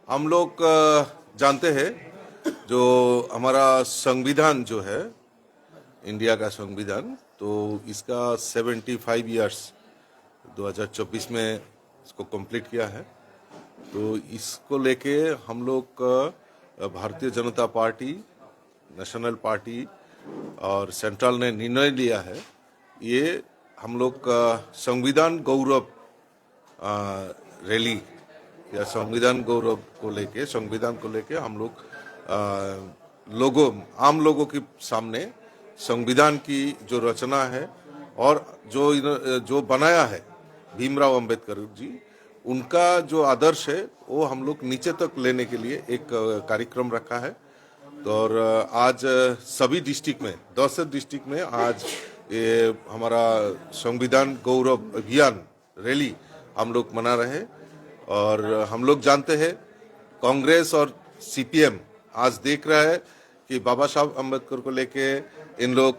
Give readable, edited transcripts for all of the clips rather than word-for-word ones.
हम लोग जानते हैं जो हमारा संविधान जो है इंडिया का संविधान, तो इसका 75 ईयर्स 2024 में इसको कंप्लीट किया है। तो इसको लेके हम लोग Bharatiya Janata party, national party और सेंट्रल ने निर्णय लिया है। ये हम लोग संविधान गौरव रैली या संविधान गौरव को लेके, संविधान को लेके हम लोग आम लोगों के सामने संविधान की जो रचना है और जो बनाया है भीमराव अंबेडकर जी, उनका जो आदर्श है वो हम लोग नीचे तक लेने के लिए एक कार्यक्रम रखा है। तो और आज सभी डिस्ट्रिक्ट में, 10 डिस्ट्रिक्ट में आज ये हमारा संविधान गौरव अभियान रैली हम लोग मना रहे हैं। और हम लोग जानते हैं कांग्रेस और सीपीएम आज देख रहा है कि बाबा साहब अम्बेडकर को लेके इन लोग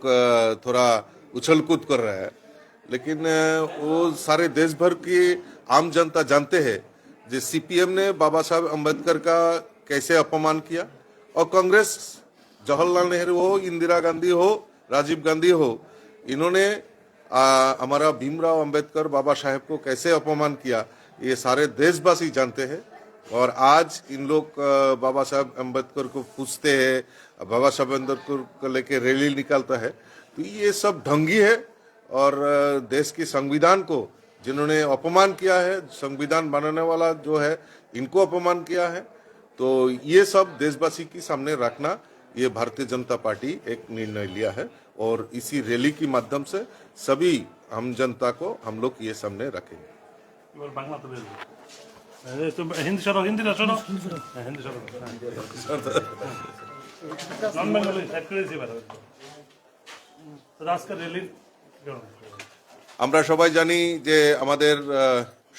थोड़ा उछल कूद कर रहा है, लेकिन वो सारे देश भर की आम जनता जानते हैं कि सीपीएम ने बाबा साहब अम्बेडकर का कैसे अपमान किया, और कांग्रेस जवाहरलाल नेहरू हो, इंदिरा गांधी हो, राजीव गांधी हो, इन्होंने हमारा भीमराव अंबेडकर बाबा साहेब को कैसे अपमान किया, ये सारे देशवासी जानते हैं। और आज इन लोग बाबा साहब अम्बेडकर को पूछते हैं, बाबा साहब अम्बेडकर को लेके रैली निकालता है, तो ये सब ढंगी है। और देश की संविधान को जिन्होंने अपमान किया है, संविधान बनाने वाला जो है इनको अपमान किया है, तो ये सब देशवासी के सामने रखना ये भारतीय जनता पार्टी एक निर्णय लिया है। और इसी रैली के माध्यम से सभी हम जनता को हम लोग ये सामने रखेंगे। हिंदी सरो, हिंदी ना सरो, हिंदी सरो, नॉन बेंगली एक्चुअली রাজকার রেলি। আমরা সবাই জানি যে আমাদের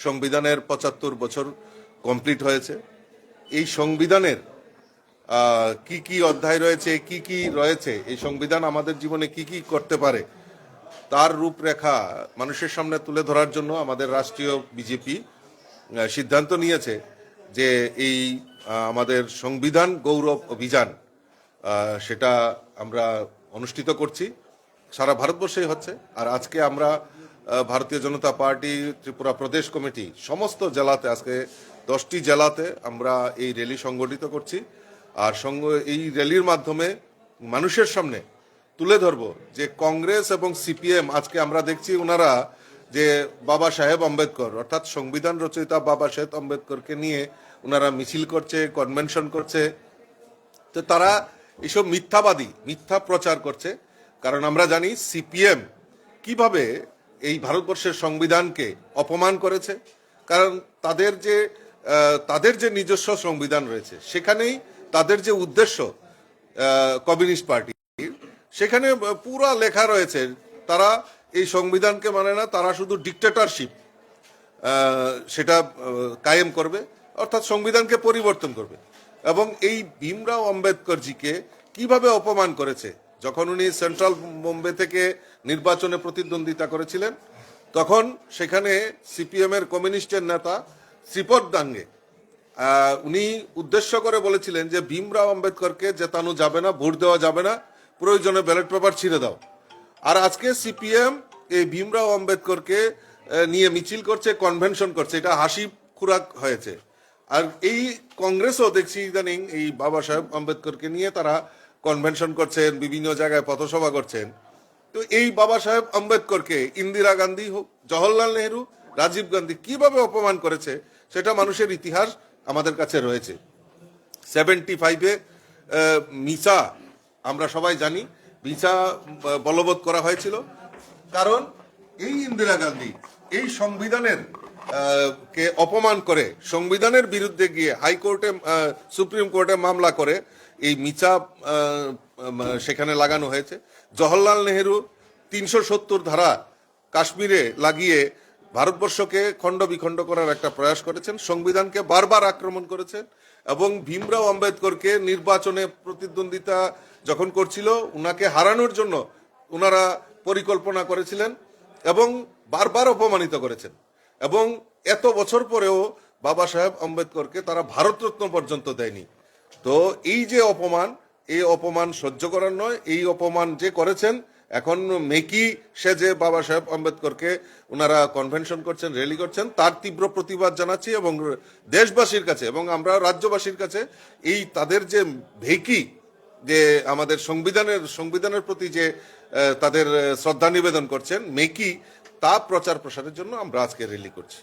সংবিধানের 75 বছর কমপ্লিট হয়েছে। এই সংবিধানের কি কি অধ্যায় রয়েছে, কি কি রয়েছে, এই সংবিধান আমাদের জীবনে কি কি করতে পারে, তার রূপরেখা মানুষের সামনে তুলে ধরার জন্য আমাদের রাষ্ট্রীয় বিজেপি সিদ্ধান্ত নিয়েছে যে এই আমাদের সংবিধান গৌরব অভিযান সেটা আমরা অনুষ্ঠিত করছি, সারা ভারতবর্ষেই হচ্ছে। আর আজকে আমরা ভারতীয় জনতা পার্টি ত্রিপুরা প্রদেশ কমিটি সমস্ত জেলাতে, আজকে 10টি জেলাতে আমরা এই র্যালি সংগঠিত করছি। আর এই র্যালির মাধ্যমে মানুষের সামনে তুলে ধরবো যে কংগ্রেস এবং সিপিএম আজকে আমরা দেখছি ওনারা যে বাবা সাহেব আম্বেদকর অর্থাৎ সংবিধান রচয়িতা বাবা সাহেব আম্বেদকরকে নিয়ে ওনারা মিছিল করছে, কনভেনশন করছে। তো তারা এসব মিথ্যাবাদী, মিথ্যা প্রচার করছে। কারণ আমরা জানি সিপিএম কিভাবে এই ভারতবর্ষের সংবিধানকে অপমান করেছে। কারণ তাদের যে নিজস্ব সংবিধান রয়েছে সেখানেই তাদের যে উদ্দেশ্য কমিউনিস্ট পার্টি, সেখানে পুরো লেখা রয়েছে তারা এই সংবিধানকে মানে না, তারা শুধু ডিক্টেটরশিপ সেটা কায়েম করবে, অর্থাৎ সংবিধানকে পরিবর্তন করবে। এবং এই ভীমরাও আম্বেদকরজিকে কিভাবে অপমান করেছে, যখন উনি সেন্ট্রাল বোম্বে থেকে নির্বাচনে প্রতিদ্বন্দ্বিতা করেছিলেন, তখন সেখানে সিপিএম এর কমিউনিস্টের নেতা শ্রীপদ দাঙ্গে উনি উদ্দেশ্য করে বলেছিলেন যে ভীমরাও আম্বেদকরকে জেতানো যাবে না, ভোট দেওয়া যাবে না, প্রয়োজনে ব্যালট পেপার ছিঁড়ে দাও। আর আজকে সিপিএম এই ভীমরাও আম্বেদকরকে নিয়ে মিছিল করছে, কনভেনশন করছে, এটা হাসি খুরাক হয়েছে। আর এই কংগ্রেসও দেখছি ইদানিং এই বাবা সাহেব আম্বেদকরকে নিয়ে তারা কনভেনশন করছেন, বিভিন্ন জায়গায় পথসভা করছেন। তো এই বাবা সাহেব আম্বেদকরকে ইন্দিরা গান্ধী হোক, জওহরলাল নেহরু, রাজীব গান্ধী কিভাবে অপমান করেছে সেটা মানুষের ইতিহাস আমাদের কাছে রয়েছে। 75-এ মিসা আমরা সবাই জানি, ভিসা বলবৎ করা হয়েছিল। কারণ এই ইন্দিরা গান্ধী এই সংবিধানের কে অপমান করে সংবিধানের বিরুদ্ধে গিয়ে হাইকোর্টে, সুপ্রিম কোর্টে মামলা করে এই মিসা সেখানে লাগানো হয়েছে। জওহরলাল নেহরু 370 ধারা কাশ্মীরে লাগিয়ে ভারতবর্ষকে খণ্ড বিখণ্ড করার একটা প্রয়াস করেছেন, সংবিধানকে বারবার আক্রমণ করেছেন। এবং ভীমরাও আম্বেদকরকে নির্বাচনে প্রতিদ্বন্দ্বিতা যখন করছিল, উনাকে হারানোর জন্য ওনারা পরিকল্পনা করেছিলেন এবং বারবার অপমানিত করেছেন। এবং এত বছর পরেও বাবা সাহেব আম্বেদকরকে তারা ভারতরত্ন পর্যন্ত দেয়নি। তো এই যে অপমান, এই অপমান সহ্য করার নয়। এই অপমান যে করেছেন, এখন মেকি সে যে বাবা সাহেব আম্বেদকরকে ওনারা কনভেনশন করছেন, র্যালি করছেন, তার তীব্র প্রতিবাদ জানাচ্ছি এবং দেশবাসীর কাছে এবং আমরা রাজ্যবাসীর কাছে এই তাদের যে ভেকি, যে আমাদের সংবিধানের প্রতি যে তাদের শ্রদ্ধা নিবেদন করছেন মেকি, তা প্রচার প্রসারের জন্য আমরা আজকে র্যালি করছি।